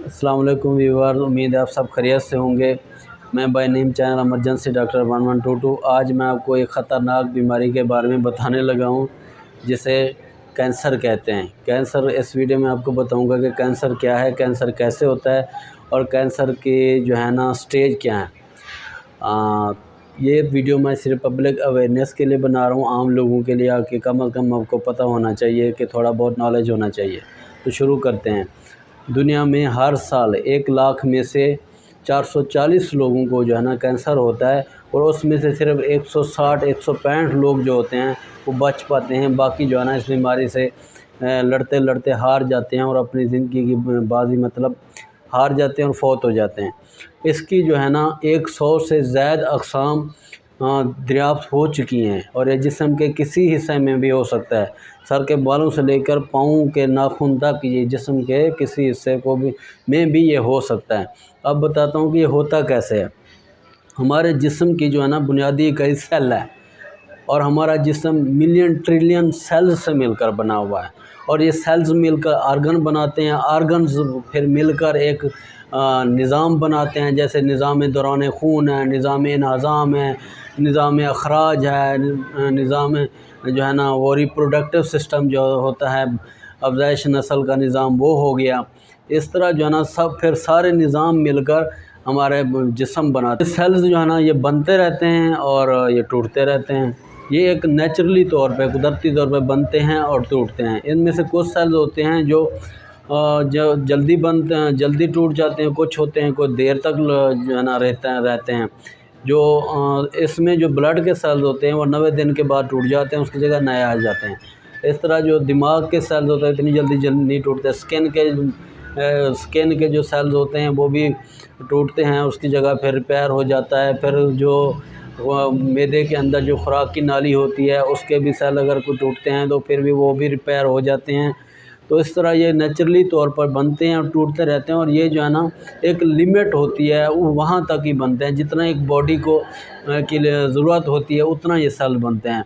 अस्सलाम वालेकुम व्यूअर, उम्मीद है आप सब खैरियत से होंगे। मैं by name channel emergency doctor 1122। आज मैं आपको एक ख़तरनाक बीमारी के बारे में बताने लगा हूँ जिसे कैंसर कहते हैं। कैंसर, इस वीडियो में आपको बताऊंगा कि कैंसर क्या है, कैंसर कैसे होता है और कैंसर की जो है ना स्टेज क्या है। ये वीडियो मैं सिर्फ पब्लिक अवेयरनेस के लिए बना रहा हूँ, आम लोगों के लिए, कि कम अज़ कम आपको पता होना चाहिए, कि थोड़ा बहुत नॉलेज होना चाहिए। तो शुरू करते हैं। दुनिया में हर साल 1 लाख में से 440 लोगों को जो है ना कैंसर होता है, और उसमें से सिर्फ 160-165 लोग जो होते हैं वो बच पाते हैं। बाकी जो है ना इस बीमारी से लड़ते लड़ते हार जाते हैं और अपनी ज़िंदगी की बाजी हार जाते हैं और फौत हो जाते हैं। इसकी जो है ना 100 से ज़्यादा अक़साम दरियाफ़्त हो चुकी हैं, और ये जिस्म के किसी हिस्से में भी हो सकता है। सर के बालों से लेकर पाँव के नाखून तक ये जिस्म के किसी हिस्से को भी ये हो सकता है। अब बताता हूँ कि ये होता कैसे है। हमारे जिस्म की जो है ना बुनियादी इकाई सेल है, और हमारा जिस्म मिलियन ट्रिलियन सेल्स से मिलकर बना हुआ है, और ये सेल्स मिलकर आर्गन बनाते हैं। आर्गन्स फिर मिलकर एक निज़ाम बनाते हैं, जैसे निज़ाम दौरान खून है, निज़ाम इन्हज़ाम है, निज़ाम अखराज है, निज़ाम जो है ना वो रिप्रोडक्टिव सिस्टम जो होता है, अफ़ज़ाइश नस्ल का निज़ाम, वो हो गया। इस तरह जो है ना सब फिर सारे निज़ाम मिलकर हमारे जिस्म बनाते हैं। सेल्स जो है ना ये बनते रहते हैं और ये टूटते रहते हैं। ये एक नेचुरली तौर पे, कुदरती तौर पे बनते हैं और टूटते हैं। इनमें से कुछ सेल्स होते हैं जो जल्दी बनते हैं, जल्दी टूट जाते हैं। कुछ होते हैं कुछ देर तक जो है ना रहते हैं। जो इसमें जो ब्लड के सेल्स होते हैं वो 90 दिन के बाद टूट जाते हैं, उसकी जगह नए आ जाते हैं। इस तरह जो दिमाग के सेल्स होते हैं इतनी जल्दी नहीं टूटते। स्किन के जो सेल्स होते हैं वो भी टूटते हैं, उसकी जगह फिर रिपेयर हो जाता है। फिर जो मैदे के अंदर जो खुराक की नाली होती है उसके भी सेल अगर कोई टूटते हैं तो फिर भी वो भी रिपेयर हो जाते हैं। तो इस तरह ये नेचुरली तौर पर बनते हैं और टूटते रहते हैं, और ये जो है ना एक लिमिट होती है, वो वहाँ तक ही बनते हैं जितना एक बॉडी को की ज़रूरत होती है, उतना ये सेल बनते हैं।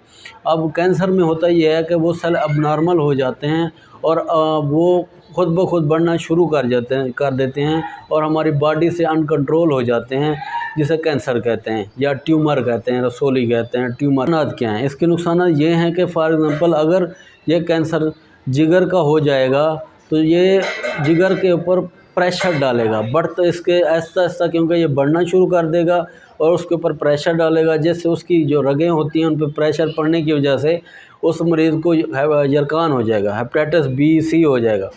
अब कैंसर में होता ये है कि वो सेल अबनॉर्मल हो जाते हैं और वो खुद ब खुद बढ़ना शुरू कर देते हैं और हमारी बॉडी से अनकंट्रोल हो जाते हैं, जिसे कैंसर कहते हैं या ट्यूमर कहते हैं, रसोली कहते हैं। ट्यूमर क्या हैं? इसके नुकसान ये हैं कि फॉर एग्ज़ाम्पल अगर ये कैंसर जिगर का हो जाएगा तो ये जिगर के ऊपर प्रेशर डालेगा, तो इसके आहिस्ता आहिस्ता, क्योंकि ये बढ़ना शुरू कर देगा और उसके ऊपर प्रेशर डालेगा, जिससे उसकी जो रगें होती हैं उन पर प्रेशर पड़ने की वजह से उस मरीज़ को यरकान हो जाएगा, हेपेटाइटिस B-C हो जाएगा।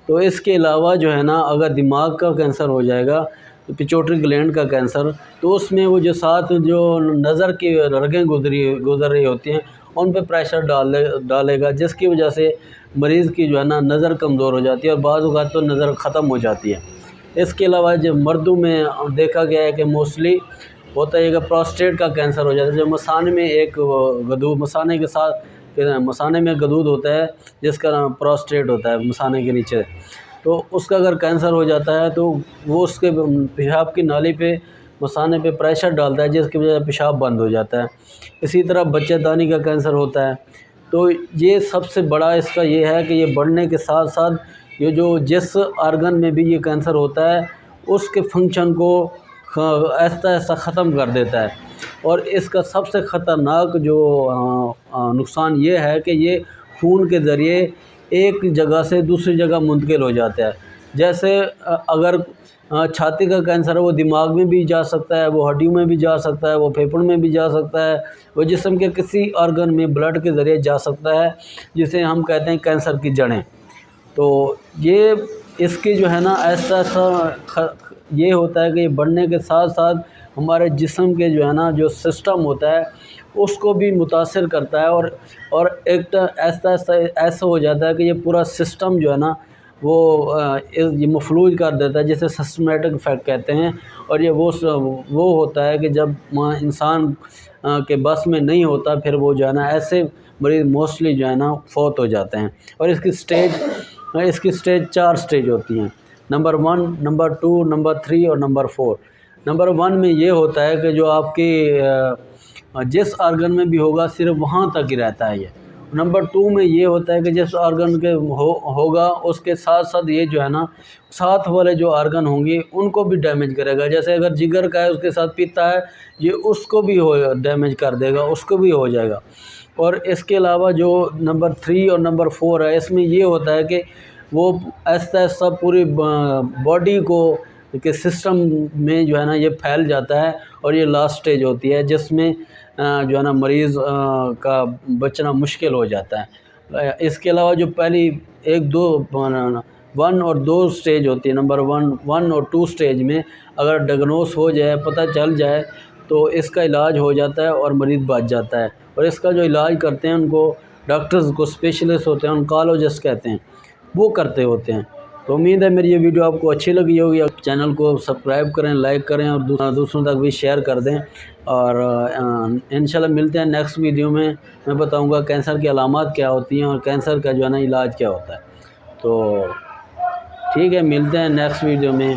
तो इसके अलावा जो है ना अगर दिमाग का कैंसर हो जाएगा, तो पिट्यूटरी ग्लैंड का कैंसर, तो उसमें वो जो साथ जो नज़र की रगें गुज़र रही होती हैं उन पे प्रेशर डालेगा, जिसकी वजह से मरीज़ की जो है ना नज़र कमज़ोर हो जाती है और बाज़ औक़ात तो नज़र ख़त्म हो जाती है। इसके अलावा जो मर्दों में देखा गया है कि मोस्टली होता है कि प्रोस्टेट का कैंसर हो जाता है, जो मसाने में एक गदूद, मसाने में गदूद होता है जिसका नाम प्रोस्टेट होता है, मसाने के नीचे। तो उसका अगर कैंसर हो जाता है तो वो उसके पेशाब की नाली पे, मसाने पे प्रेशर डालता है, जिसकी वजह से पेशाब बंद हो जाता है। इसी तरह बच्चेदानी का कैंसर होता है। तो ये सबसे बड़ा इसका ये है कि ये बढ़ने के साथ साथ ये जो जिस आर्गन में भी ये कैंसर होता है उसके फंक्शन को आहिस्ता आहिस्ता ख़त्म कर देता है। और इसका सबसे ख़तरनाक जो नुकसान ये है कि ये खून के ज़रिए एक जगह से दूसरी जगह मुंतकिल हो जाता है। जैसे अगर छाती का कैंसर है, वो दिमाग में भी जा सकता है, वो हड्डियों में भी जा सकता है, वो फेफड़ों में भी जा सकता है, वो जिस्म के किसी ऑर्गन में ब्लड के ज़रिए जा सकता है, जिसे हम कहते हैं कैंसर की जड़ें। तो ये इसकी जो है ना ऐसा ये होता है कि ये बढ़ने के साथ साथ हमारे जिस्म के जो है ना जो सिस्टम होता है उसको भी मुतासिर करता है, और एक ऐसा हो जाता है कि ये पूरा सिस्टम जो है ना वो ये मफलूज कर देता है, जिसे सिस्टमेटिक इफेक्ट कहते हैं। और ये वो होता है कि जब इंसान के बस में नहीं होता, फिर वो जो है ना ऐसे मरीज़ मोस्टली जो है ना फौत हो जाते हैं। और इसकी स्टेज 4 स्टेज होती हैं, नंबर 1, नंबर 2, नंबर 3 और नंबर 4। नंबर 1 में ये होता है कि जो आपकी जिस आर्गन में भी होगा सिर्फ वहाँ तक ही रहता है ये, نمبر 2 میں یہ ہوتا ہے کہ جس آرگن کے ہوگا اس کے ساتھ ساتھ یہ جو ہے نا ساتھ والے جو آرگن ہوں گے ان کو بھی ڈیمیج کرے گا. جیسے اگر جگر کا ہے اس کے ساتھ پیتا ہے یہ اس کو بھی ڈیمیج کر دے گا, اس کو بھی ہو جائے گا. اور اس کے علاوہ جو نمبر 3 اور نمبر 4 ہے اس میں یہ ہوتا ہے کہ وہ ایسا ایسا پوری باڈی کو کہ سسٹم میں جو ہے نا یہ پھیل جاتا ہے اور یہ لاسٹ سٹیج ہوتی ہے جس میں جو ہے نا مریض کا بچنا مشکل ہو جاتا ہے. اس کے علاوہ جو پہلی 1 اور 2 سٹیج ہوتی ہے, نمبر 1 اور 2 سٹیج میں اگر ڈائگنوس ہو جائے, پتہ چل جائے تو اس کا علاج ہو جاتا ہے اور مریض بچ جاتا ہے. اور اس کا جو علاج کرتے ہیں ان کو ڈاکٹرز کو اسپیشلسٹ ہوتے ہیں, انکالوجسٹ کہتے ہیں, وہ کرتے ہوتے ہیں. تو امید ہے میری یہ ویڈیو آپ کو اچھی لگی ہوگی. آپ چینل کو سبسکرائب کریں, لائک کریں اور دوسروں تک بھی شیئر کر دیں. اور انشاءاللہ ملتے ہیں نیکسٹ ویڈیو میں بتاؤں گا کینسر کی علامات کیا ہوتی ہیں اور کینسر کا جو ہے نا علاج کیا ہوتا ہے. تو ٹھیک ہے, ملتے ہیں نیکسٹ ویڈیو میں.